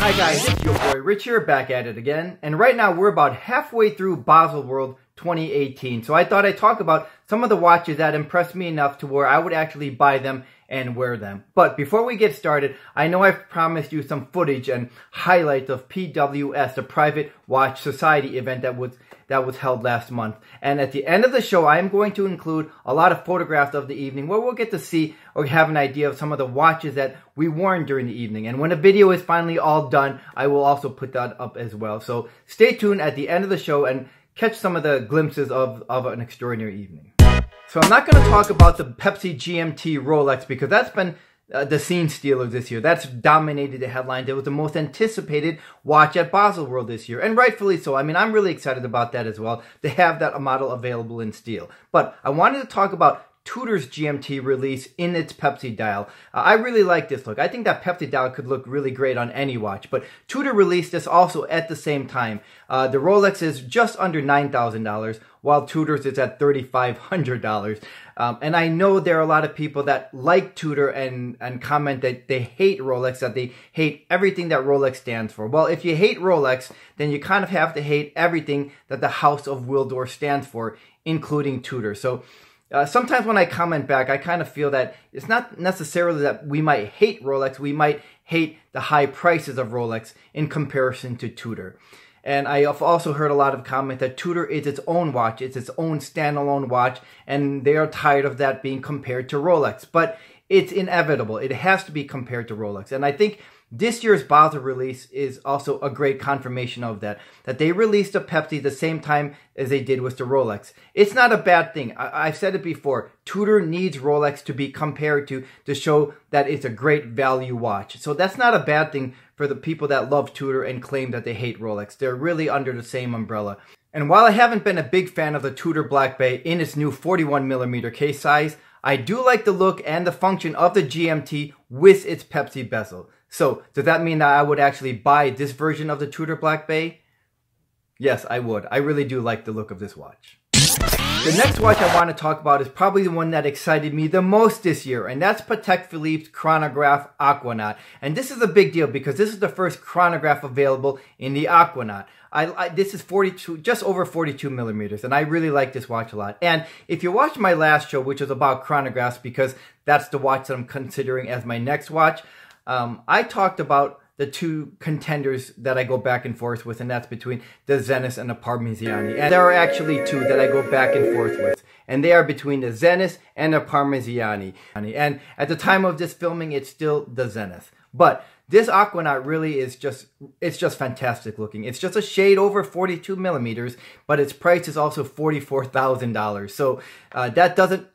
Hi guys, it's your boy Rich here, back at it again. And right now we're about halfway through Baselworld 2018. So I thought I'd talk about some of the watches that impressed me enough to where I would actually buy them and wear them. But before we get started, I know I've promised you some footage and highlights of PWS, the Private Watch Society event that was held last month. And at the end of the show, I am going to include a lot of photographs of the evening where we'll get to see or have an idea of some of the watches that we worn during the evening. And when the video is finally all done, I will also put that up as well. So stay tuned at the end of the show and catch some of the glimpses of an extraordinary evening. So I'm not going to talk about the Pepsi GMT Rolex because that's been the scene stealer this year. That's dominated the headlines. It was the most anticipated watch at Baselworld this year, and rightfully so. I mean, I'm really excited about that as well, to have that model available in steel. But I wanted to talk about Tudor's GMT release in its Pepsi dial. I really like this look. I think that Pepsi dial could look really great on any watch, but Tudor released this also at the same time. The Rolex is just under $9,000, while Tudor's is at $3,500. And I know there are a lot of people that like Tudor and comment that they hate Rolex, that they hate everything that Rolex stands for. Well, if you hate Rolex, then you kind of have to hate everything that the House of Wildor stands for, including Tudor. So sometimes when I comment back, I kind of feel that it's not necessarily that we might hate Rolex, we might hate the high prices of Rolex in comparison to Tudor. And I have also heard a lot of comment that Tudor is its own watch, it's its own standalone watch, and they are tired of that being compared to Rolex. But it's inevitable, it has to be compared to Rolex. And I think this year's Basel release is also a great confirmation of that they released a Pepsi the same time as they did with the Rolex. It's not a bad thing. I've said it before, Tudor needs Rolex to be compared to show that it's a great value watch. So that's not a bad thing for the people that love Tudor and claim that they hate Rolex. They're really under the same umbrella. And while I haven't been a big fan of the Tudor Black Bay in its new 41mm case size, I do like the look and the function of the GMT with its Pepsi bezel. So, does that mean that I would actually buy this version of the Tudor Black Bay? Yes, I would. I really do like the look of this watch. The next watch I want to talk about is probably the one that excited me the most this year, and that's Patek Philippe's chronograph Aquanaut. And this is a big deal because this is the first chronograph available in the Aquanaut. This is just over 42mm, and I really like this watch a lot. And if you watched my last show, which was about chronographs, because that's the watch that I'm considering as my next watch, I talked about the two contenders that I go back and forth with, and that's between the Zenith and the Parmigiani. And there are actually two that I go back and forth with, and they are between the Zenith and the Parmigiani. And at the time of this filming, it's still the Zenith. But this Aquanaut really is it's just fantastic looking. It's just a shade over 42mm, but its price is also $44,000. So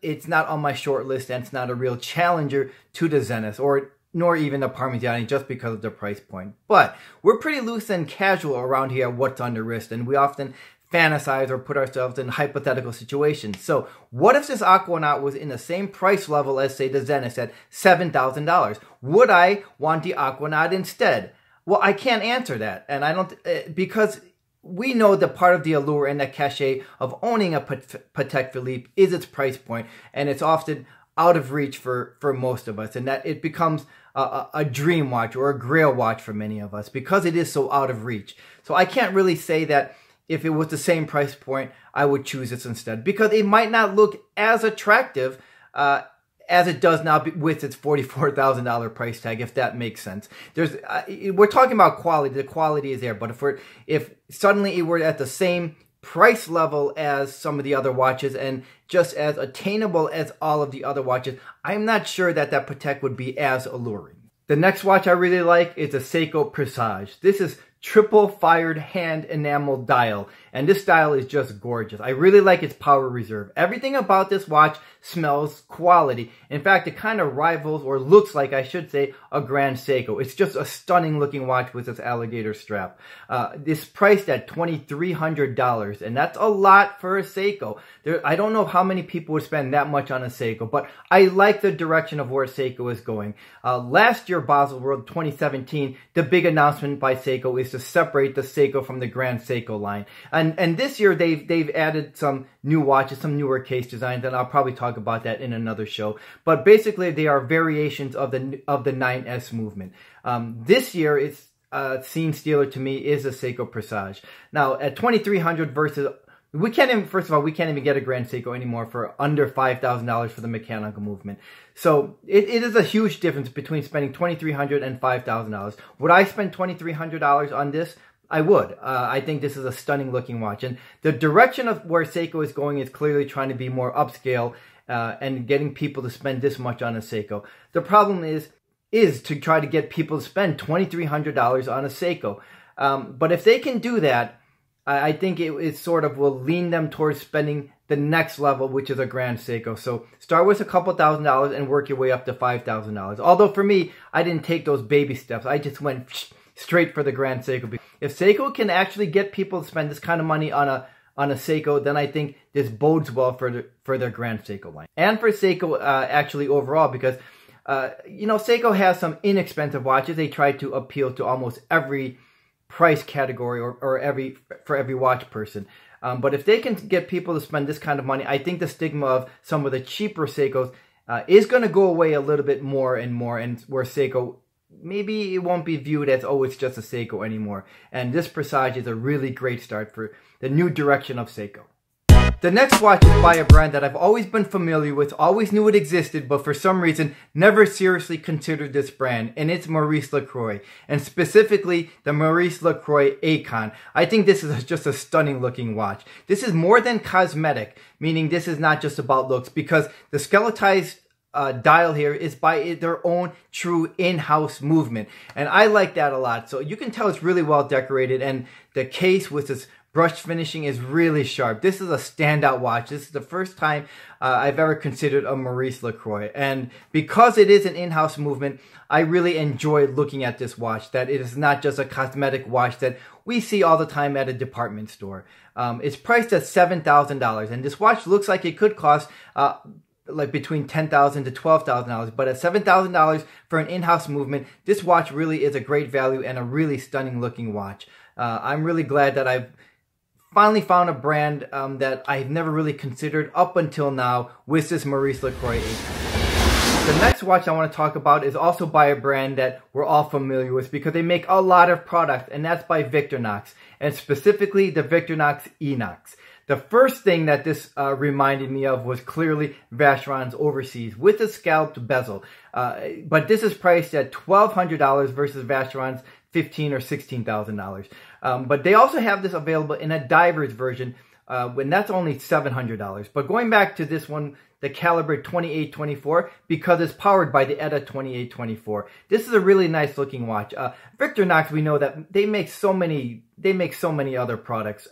it's not on my short list, and it's not a real challenger to the Zenith, nor even the Parmigiani, just because of the price point. But we're pretty loose and casual around here at what's on the wrist, and we often fantasize or put ourselves in hypothetical situations. So what if this Aquanaut was in the same price level as, say, the Zenith at $7,000? Would I want the Aquanaut instead? Well, I can't answer that, and I don't, because we know that part of the allure and the cachet of owning a Patek Philippe is its price point, and it's often out of reach for most of us, and that it becomes a dream watch or a grail watch for many of us because it is so out of reach. So I can't really say that if it was the same price point, I would choose this instead, because it might not look as attractive as it does now with its $44,000 price tag, if that makes sense. We're talking about quality. The quality is there, but if suddenly it were at the same price level as some of the other watches and just as attainable as all of the other watches, I'm not sure that Patek would be as alluring. The next watch I really like is the Seiko Presage. This is triple fired hand enamel dial, and this dial is just gorgeous. I really like its power reserve. Everything about this watch smells quality. In fact, it kind of rivals, or looks like, I should say, a Grand Seiko. It's just a stunning looking watch with its alligator strap. This priced at $2,300, and that's a lot for a Seiko. I don't know how many people would spend that much on a Seiko, but I like the direction of where Seiko is going. Last year, Baselworld 2017, the big announcement by Seiko is to separate the Seiko from the Grand Seiko line. And this year they've added some new watches, some newer case designs, and I'll probably talk about that in another show. But basically they are variations of the 9S movement. This year it's scene stealer to me is the Seiko Presage. Now, at $2,300 versus... We can't even, first of all, we can't even get a Grand Seiko anymore for under $5,000 for the mechanical movement. So it is a huge difference between spending $2,300 and $5,000. Would I spend $2,300 on this? I would. I think this is a stunning looking watch. And the direction of where Seiko is going is clearly trying to be more upscale and getting people to spend this much on a Seiko. The problem is to try to get people to spend $2,300 on a Seiko. But if they can do that, I think it sort of will lean them towards spending the next level, which is a Grand Seiko. So start with a couple $1,000s and work your way up to $5,000. Although for me, I didn't take those baby steps. I just went straight for the Grand Seiko. If Seiko can actually get people to spend this kind of money on a Seiko, then I think this bodes well for their Grand Seiko line. And for Seiko actually overall, because you know, Seiko has some inexpensive watches. They try to appeal to almost every price category or for every watch person. But if they can get people to spend this kind of money, I think the stigma of some of the cheaper Seikos is going to go away a little bit more, and where Seiko, maybe it won't be viewed as, oh, it's just a Seiko anymore. And this Presage is a really great start for the new direction of Seiko. The next watch is by a brand that I've always been familiar with, always knew it existed, but for some reason never seriously considered this brand, and it's Maurice Lacroix, and specifically the Maurice Lacroix Acon. I think this is just a stunning looking watch. This is more than cosmetic, meaning this is not just about looks, because the skeletized dial here is by their own true in-house movement, and I like that a lot. So you can tell it's really well decorated, and the case with this brush finishing is really sharp. This is a standout watch. This is the first time I've ever considered a Maurice Lacroix. And because it is an in-house movement, I really enjoy looking at this watch. That it is not just a cosmetic watch that we see all the time at a department store. It's priced at $7,000. And this watch looks like it could cost like between $10,000 to $12,000. But at $7,000 for an in-house movement, this watch really is a great value and a really stunning looking watch. I'm really glad that I've finally found a brand that I've never really considered up until now with this Maurice Lacroix Acon. The next watch I want to talk about is also by a brand that we're all familiar with because they make a lot of product, and that's by Victorinox, and specifically the Victorinox Enochs. The first thing that this reminded me of was clearly Vacherons Overseas with a scalloped bezel. But this is priced at $1,200 versus Vacherons $15,000 or $16,000. But they also have this available in a diver's version, and that's only $700. But going back to this one, the caliber 2824, because it's powered by the ETA 2824. This is a really nice looking watch. Victorinox, we know that they make so many other products.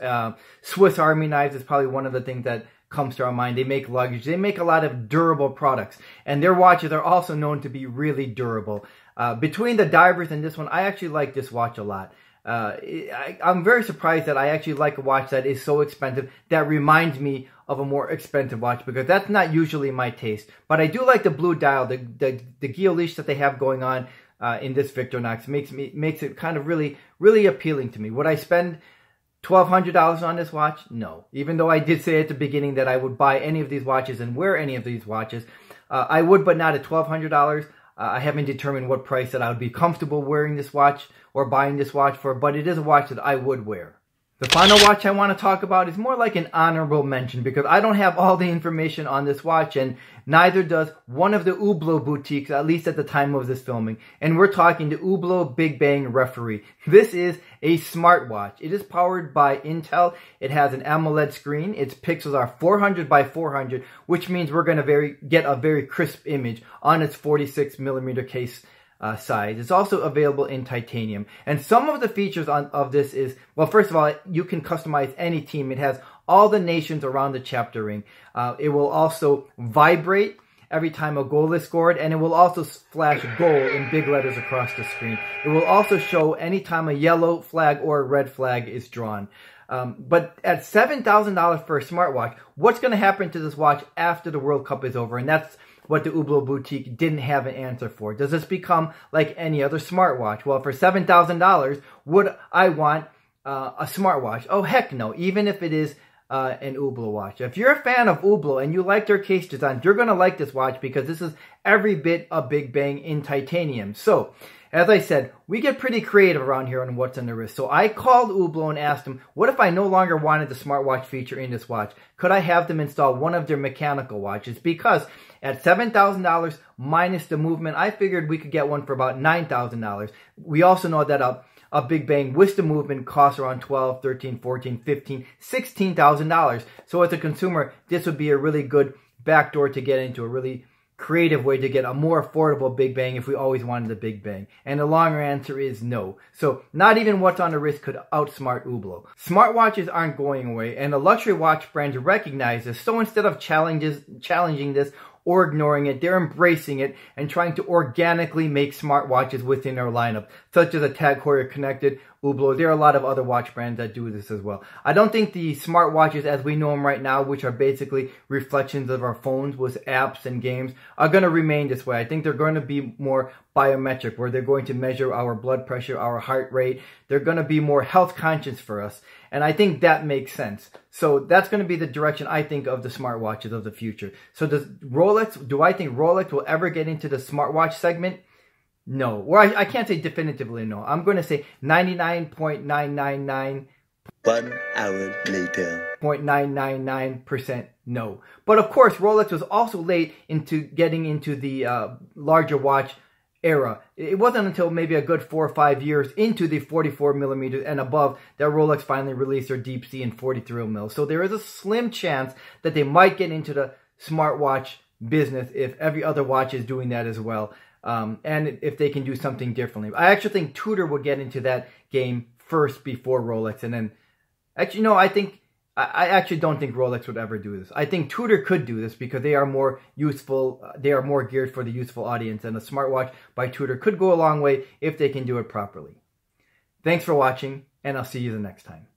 Swiss Army knives is probably one of the things that comes to our mind. They make luggage. They make a lot of durable products, and their watches are also known to be really durable. Between the divers and this one, I actually like this watch a lot. I'm very surprised that I actually like a watch that is so expensive that reminds me of a more expensive watch, because that's not usually my taste. But I do like the blue dial, the guilloche that they have going on in this Victorinox makes it kind of really appealing to me. Would I spend $1,200 on this watch? No. Even though I did say at the beginning that I would buy any of these watches and wear any of these watches, I would, but not at $1,200. I haven't determined what price that I would be comfortable wearing this watch or buying this watch for, but it is a watch that I would wear. The final watch I want to talk about is more like an honorable mention, because I don't have all the information on this watch, and neither does one of the Hublot boutiques, at least at the time of this filming. And we're talking the Hublot Big Bang Referee. This is a smartwatch. It is powered by Intel. It has an AMOLED screen. Its pixels are 400 by 400, which means we're going to get a very crisp image on its 46mm case size. It's also available in titanium. And some of the features of this is, well, first of all, you can customize any team. It has all the nations around the chapter ring. It will also vibrate every time a goal is scored, and it will also flash goal in big letters across the screen. It will also show anytime a yellow flag or a red flag is drawn. But at $7,000 for a smartwatch, what's going to happen to this watch after the World Cup is over? And that's what the Hublot boutique didn't have an answer for. Does this become like any other smartwatch? Well, for $7,000, would I want a smartwatch? Oh, heck no, even if it is an Hublot watch. If you're a fan of Hublot and you like their case design, you're going to like this watch, because this is every bit a Big Bang in titanium. So, As I said, we get pretty creative around here on what's on the wrist. So I called Hublot and asked them, what if I no longer wanted the smartwatch feature in this watch? Could I have them install one of their mechanical watches? Because at $7,000 minus the movement, I figured we could get one for about $9,000. We also know that a Big Bang with the movement costs around $12,000, $13,000, $14,000, $15,000, $16,000. So as a consumer, this would be a really good backdoor to get into, a really creative way to get a more affordable Big Bang if we always wanted a Big Bang. And the longer answer is no. So not even what's on the wrist could outsmart Hublot. Smartwatches aren't going away, and the luxury watch brands recognize this. So instead of challenging this or ignoring it, they're embracing it and trying to organically make smartwatches within their lineup, such as a Tag Heuer Connected, Hublot. There are a lot of other watch brands that do this as well. I don't think the smartwatches as we know them right now, which are basically reflections of our phones with apps and games, are going to remain this way. I think they're going to be more biometric, where they're going to measure our blood pressure, our heart rate. They're going to be more health conscious for us. And I think that makes sense. So that's going to be the direction I think of the smartwatches of the future. So do I think Rolex will ever get into the smartwatch segment? No. Or I can't say definitively no. I'm going to say 99.999. 1 hour later. 0.999% no. But of course, Rolex was also late into getting into the larger watch era. It wasn't until maybe a good 4 or 5 years into the 44 millimeters and above that Rolex finally released their Deep Sea in 43 mil. So there is a slim chance that they might get into the smartwatch business if every other watch is doing that as well. And if they can do something differently. I actually think Tudor would get into that game first before Rolex. And then, actually, no, I actually don't think Rolex would ever do this. I think Tudor could do this because they are more useful. They are more geared for the youthful audience. And a smartwatch by Tudor could go a long way if they can do it properly. Thanks for watching, and I'll see you the next time.